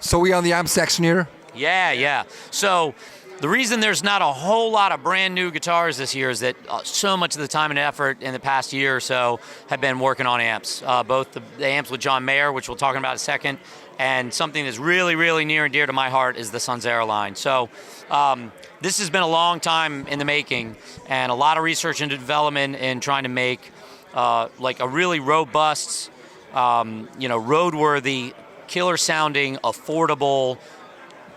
So we on the amp section here? Yeah. So the reason there's not a whole lot of brand new guitars this year is that so much of the time and effort in the past year or so have been working on amps. Both the amps with John Mayer, which we'll talk about in a second, and something that's really, really near and dear to my heart is the Sonzera line. So this has been a long time in the making, and a lot of research and development in trying to make like a really robust, roadworthy, killer sounding, affordable,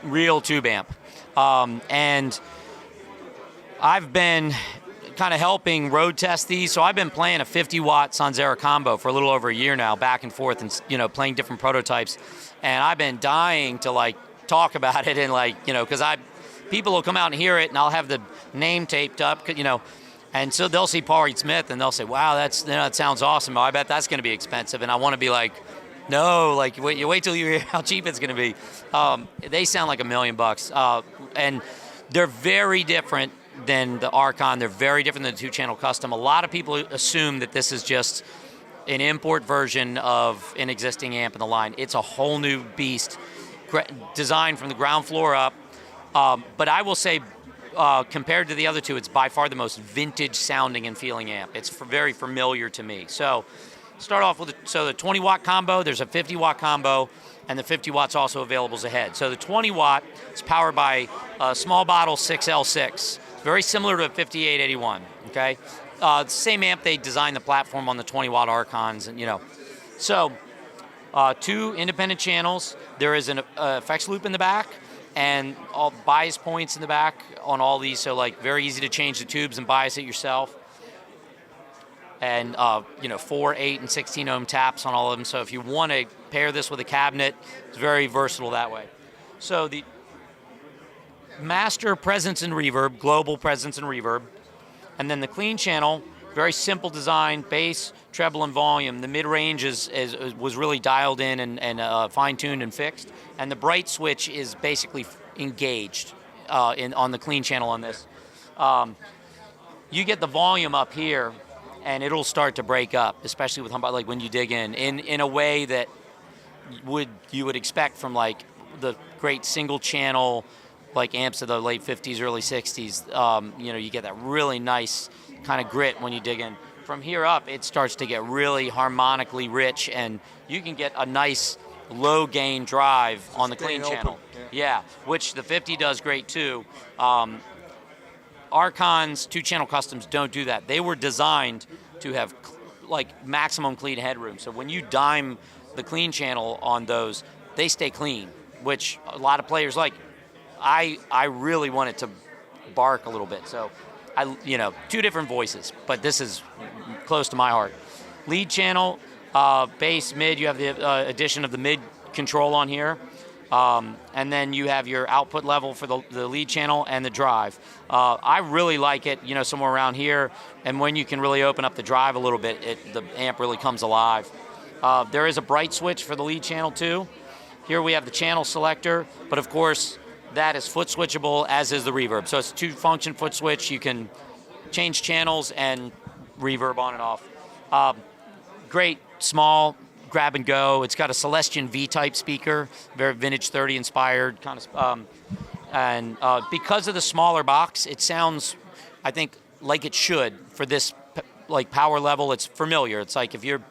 real tube amp. And I've been kind of helping road test these. So I've been playing a 50-watt Sonzera combo for a little over a year now, back and forth, and playing different prototypes. And I've been dying to like talk about it, and because people will come out and hear it, and I'll have the name taped up, and so they'll see Paul Reed Smith and they'll say, "Wow, that sounds awesome. I bet that's going to be expensive." And I want to be like, "No, like wait till you hear how cheap it's going to be." They sound like $1 million, and they're very different than the Archon. They're very different than the 2-channel custom. A lot of people assume that this is just an import version of an existing amp in the line. It's a whole new beast, designed from the ground floor up. But I will say, compared to the other two, it's by far the most vintage sounding and feeling amp. It's very familiar to me. So start off with the 20-watt combo. There's a 50-watt combo, and the 50 watts also available as a head. So the 20-watt is powered by a small bottle 6L6. It's very similar to a 5881. Okay. Same amp they designed the platform on the 20-watt Archons, and So 2 independent channels. There is an effects loop in the back, and all bias points in the back on all these. So very easy to change the tubes and bias it yourself. And 4, 8, and 16 ohm taps on all of them. So if you want to pair this with a cabinet, it's very versatile that way. So the master presence and reverb, global presence and reverb. And then the clean channel, very simple design, bass, treble, and volume. The mid-range was really dialed in and fine-tuned and fixed. And the bright switch is basically engaged on the clean channel on this. You get the volume up here, and it'll start to break up, especially with when you dig in a way that you would expect from the great single-channel amps of the late 50s, early 60s. You get that really nice kind of grit when you dig in. From here up, it starts to get really harmonically rich, and you can get a nice low gain drive on the clean channel. Yeah, which the 50 does great too. Archon's 2-channel customs don't do that. They were designed to have maximum clean headroom. So when you dime the clean channel on those, they stay clean, which a lot of players like. I really want it to bark a little bit. So 2 different voices, but this is close to my heart. Lead channel, bass, mid, you have the addition of the mid control on here. And then you have your output level for the lead channel and the drive. I really like it, somewhere around here. And when you can really open up the drive a little bit, the amp really comes alive. There is a bright switch for the lead channel too. Here we have the channel selector, but of course, that is foot switchable, as is the reverb. So it's a 2-function foot switch. You can change channels and reverb on and off. Great, small, grab and go. It's got a Celestion V-type speaker, very vintage 30 inspired kind of. Because of the smaller box, it sounds, I think, like it should for this power level. It's familiar. It's like if you're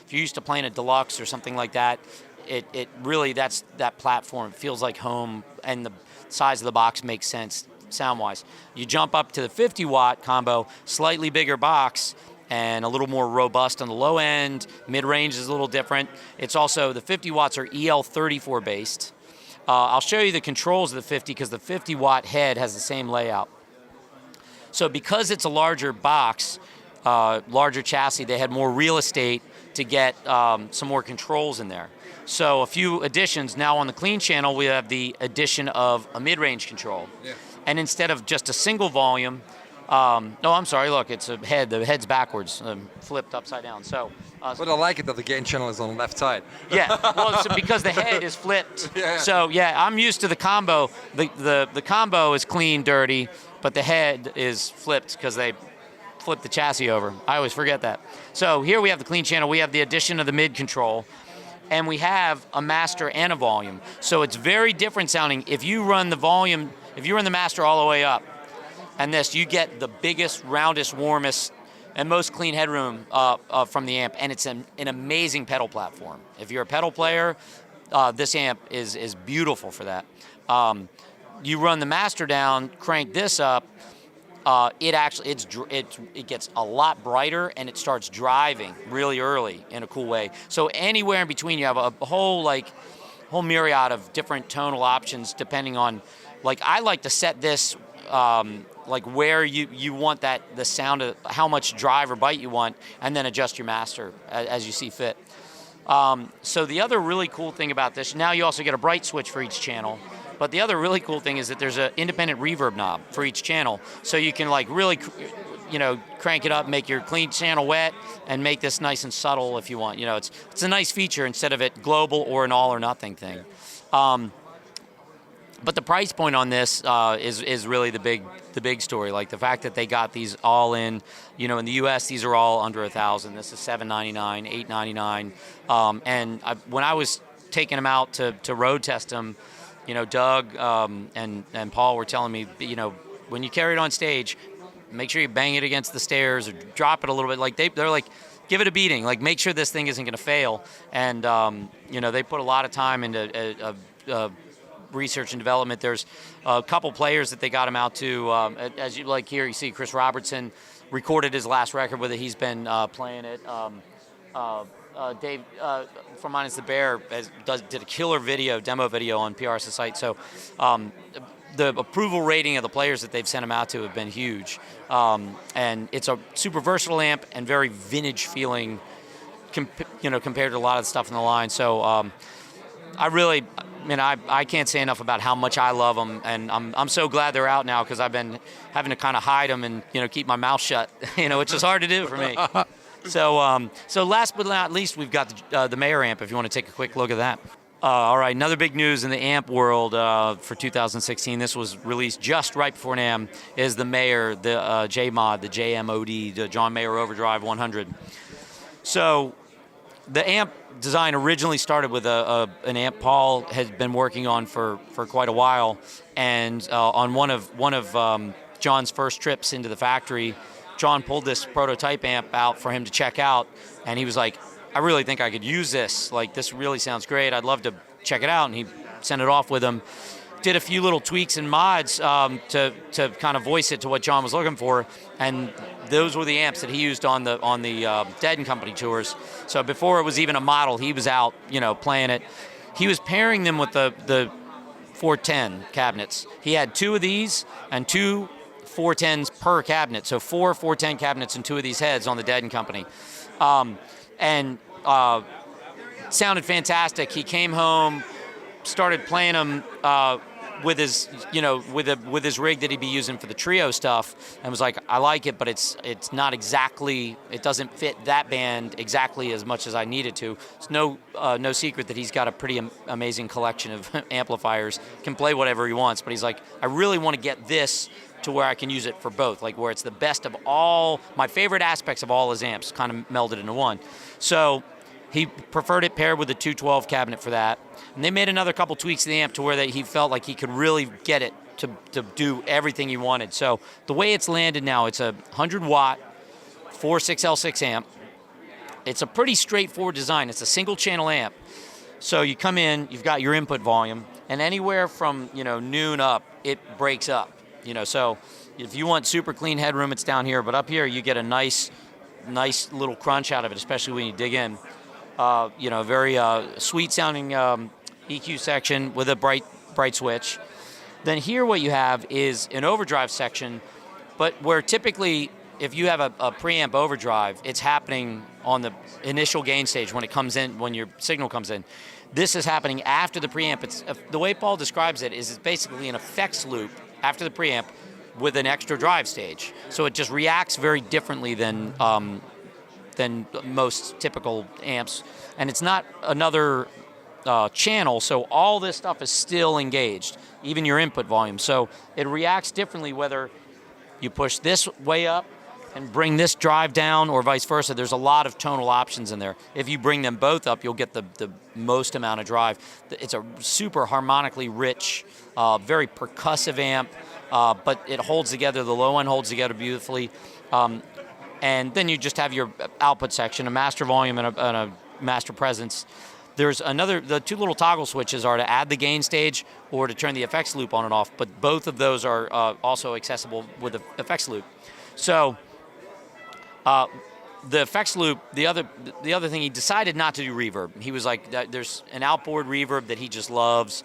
used to playing a deluxe or something like that. It really, that's that platform. It feels like home, and the size of the box makes sense sound-wise. You jump up to the 50-watt combo, slightly bigger box, and a little more robust on the low end. Mid-range is a little different. It's also, the 50 watts are EL34 based. I'll show you the controls of the 50 because the 50-watt head has the same layout. So because it's a larger box, larger chassis, they had more real estate to get some more controls in there. So a few additions. Now on the clean channel, we have the addition of a mid-range control. Yeah. And instead of just a single volume, no, I'm sorry, look, it's a head. The head's backwards, flipped upside down. So, but I like it that the gain channel is on the left side. Yeah, well, it's because the head is flipped. Yeah. So yeah, I'm used to the combo. The combo is clean, dirty, but the head is flipped because they flip the chassis over. I always forget that. So here we have the clean channel. We have the addition of the mid control. and we have a master and a volume. So it's very different sounding. If you run the volume, if you run the master all the way up, and this, you get the biggest, roundest, warmest, and most clean headroom from the amp, and it's an amazing pedal platform. If you're a pedal player, this amp is beautiful for that. You run the master down, crank this up, it gets a lot brighter, and it starts driving really early in a cool way. So anywhere in between, you have a whole myriad of different tonal options depending on, like, I like to set this like where you want the sound of how much drive or bite you want, and then adjust your master as you see fit. So the other really cool thing about this, now you also get a bright switch for each channel, but the other really cool thing is that there's an independent reverb knob for each channel, so you can like really, crank it up, make your clean channel wet, and make this nice and subtle if you want. It's a nice feature instead of it global or an all or nothing thing. But the price point on this is really the big story. Like the fact that they got these all in, in the U.S. these are all under $1,000. This is $799, $899. And when I was taking them out to road test them, Doug and Paul were telling me, when you carry it on stage, make sure you bang it against the stairs or drop it a little bit. Like they're like, give it a beating. Like make sure this thing isn't going to fail. And they put a lot of time into research and development. There's a couple players that they got him out to. As you like here, you see Chris Robertson recorded his last record with it. He's been playing it. Dave from Minus the Bear did a killer demo video on PRS's site. So the approval rating of the players that they've sent him out to have been huge. And it's a super versatile amp and very vintage feeling, compared to a lot of the stuff in the line. So I can't say enough about how much I love them, and I'm so glad they're out now, because I've been having to kind of hide them and keep my mouth shut, which is hard to do for me. So last but not least, we've got the Mayor amp. If you want to take a quick look at that. All right, another big news in the amp world for 2016. This was released just right before NAMM. Is the Mayor, the JMOD, the JMOD, the John Mayer Overdrive 100. So the amp design originally started with an amp Paul had been working on for quite a while, and on one of John's first trips into the factory, John pulled this prototype amp out for him to check out, and he was like, I really think I could use this. Like, this really sounds great. I'd love to check it out. And he sent it off with him. Did a few little tweaks and mods to kind of voice it to what John was looking for, and those were the amps that he used on the Dead & Company tours. So before it was even a model, he was out, playing it. He was pairing them with the 410 cabinets. He had 2 of these and 2 410s per cabinet, so 4 410 cabinets and 2 of these heads on the Dead & Company. Sounded fantastic. He came home, started playing them with his, with his rig that he'd be using for the trio stuff, and was like, I like it, but it's not exactly, it doesn't fit that band exactly as much as I need it to. It's no secret that he's got a pretty amazing collection of amplifiers, can play whatever he wants, but he's like, I really want to get this to where I can use it for both, like where it's the best of all, my favorite aspects of all his amps kind of melded into one. So he preferred it paired with a 212 cabinet for that. And they made another couple tweaks to the amp to where he felt like he could really get it to do everything he wanted. So the way it's landed now, it's a 100-watt 4.6L6 amp. It's a pretty straightforward design. It's a single-channel amp. So you come in, you've got your input volume, and anywhere from noon up, it breaks up. So if you want super clean headroom, it's down here. But up here, you get a nice little crunch out of it, especially when you dig in. Very sweet-sounding EQ section with a bright switch. Then here what you have is an overdrive section, but where typically if you have a preamp overdrive, it's happening on the initial gain stage when it comes in, when your signal comes in. This is happening after the preamp. The way Paul describes it is it's basically an effects loop after the preamp with an extra drive stage. So it just reacts very differently than most typical amps. And it's not another channel, so all this stuff is still engaged, even your input volume. So it reacts differently whether you push this way up and bring this drive down, or vice versa. There's a lot of tonal options in there. If you bring them both up, you'll get the most amount of drive. It's a super harmonically rich, very percussive amp, but it holds together, the low end holds together beautifully. And then you just have your output section, a master volume and a master presence. There's the two little toggle switches are to add the gain stage or to turn the effects loop on and off, but both of those are also accessible with the effects loop. So the effects loop, the other thing, he decided not to do reverb. He was like, there's an outboard reverb that he just loves.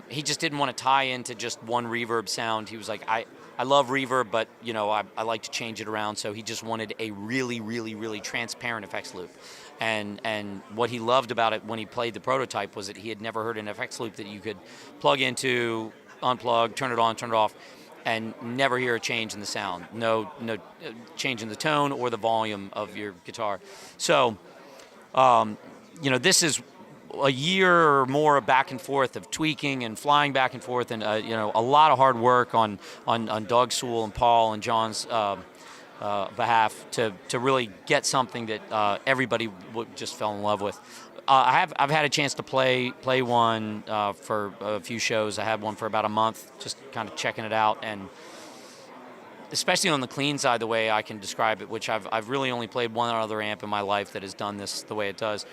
He just didn't want to tie into just one reverb sound. He was like, I love reverb, but you know, I like to change it around. So he just wanted a really, really, really transparent effects loop. And what he loved about it when he played the prototype was that he had never heard an effects loop that you could plug into, unplug, turn it on, turn it off, and never hear a change in the sound. No change in the tone or the volume of your guitar. So, you know, this is a year or more of back and forth of tweaking and flying back and forth, and you know, a lot of hard work on Doug Sewell and Paul and John's behalf to really get something that everybody just fell in love with. I've had a chance to play one for a few shows. I had one for about a month, just kind of checking it out, and especially on the clean side, the way I can describe it, which I've really only played one other amp in my life that has done this the way it does.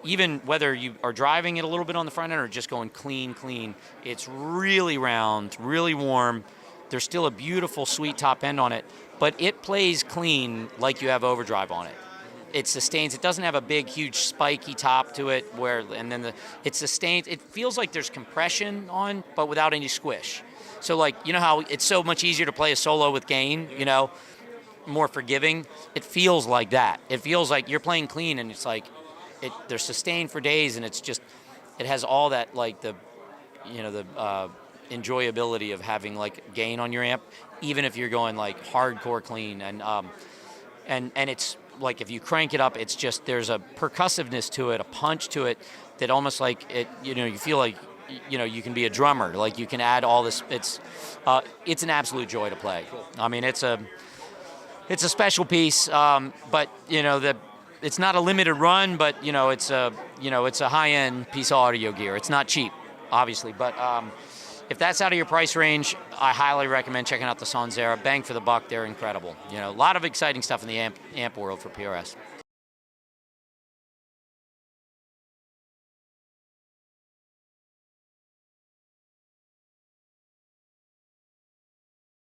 Even whether you are driving it a little bit on the front end or just going clean, it's really round, really warm. There's still a beautiful sweet top end on it, but it plays clean like you have overdrive on it. It sustains. It doesn't have a big, huge, spiky top to it, it sustains. It feels like there's compression on, but without any squish. So, like, you know how it's so much easier to play a solo with gain, you know, more forgiving? It feels like that. It feels like you're playing clean, and it's like, they're sustained for days, and it's just, it has all that, like, the enjoyability of having, like, gain on your amp, even if you're going, like, hardcore clean. And it's, like, if you crank it up, it's just, there's a percussiveness to it, a punch to it, that almost like it, you know, you feel like, you know, you can be a drummer. Like, you can add all this. It's an absolute joy to play. I mean, it's a special piece, but, you know, it's not a limited run, but, you know, it's a high-end piece of audio gear. It's not cheap, obviously, but if that's out of your price range, I highly recommend checking out the Sonzera. Bang for the buck, they're incredible. You know, a lot of exciting stuff in the amp world for PRS.